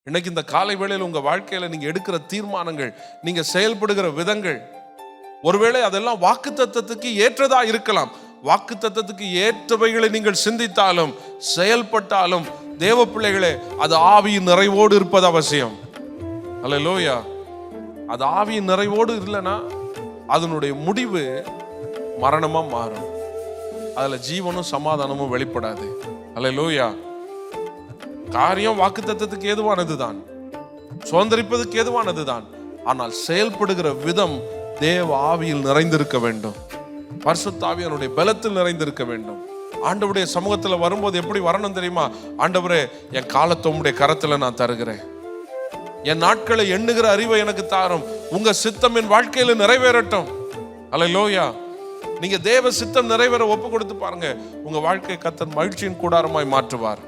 இன்னைக்கு இந்த காலை வேளையில் உங்க வாழ்க்கையில நீங்க எடுக்கிற தீர்மானங்கள், நீங்க செயல்படுகிற விதங்கள், ஒருவேளை அதெல்லாம் வாக்குத்தத்தத்துக்கு ஏற்றதா இருக்கலாம். வாக்குத்தத்தத்துக்கு ஏற்றவைகளை நீங்கள் சிந்தித்தாலும் செயல்பட்டாலும் தேவ பிள்ளைகளே, அது ஆவியின் நிறைவோடு இருப்பது அவசியம். அல்லேலூயா. அது ஆவியின் நிறைவோடு இல்லைன்னா அதனுடைய முடிவு மரணமா மாறும். அதுல ஜீவனும் சமாதானமும் வெளிப்படாது. அல்லேலூயா. காரியம் வாக்குத்தத்தத்துக்கு ஏதுவானதுதான், சுதந்திரிப்பதற்கு ஏதுவானதுதான். ஆனால் செயல்படுகிற விதம் தேவ ஆவியில் நிறைந்திருக்க வேண்டும். பரிசுத்த ஆவியானுடைய பலத்தில் நிறைந்திருக்க வேண்டும். ஆண்டவருடைய சமூகத்துல வரும்போது எப்படி வரணும் தெரியுமா? ஆண்டவரே, என் காலத்தை உம்முடைய கரத்துல நான் தருகிறேன். என் நாட்களை எண்ணுகிற அறிவை எனக்கு தாரும். உங்க சித்தம் என் வாழ்க்கையில நிறைவேறட்டும். அல்லேலூயா. நீங்க தேவ சித்தம் நிறைவேற ஒப்பு கொடுத்து பாருங்க, உங்க வாழ்க்கை கர்த்தர் மகிழ்ச்சியின் கூடாரமாய் மாற்றுவார்.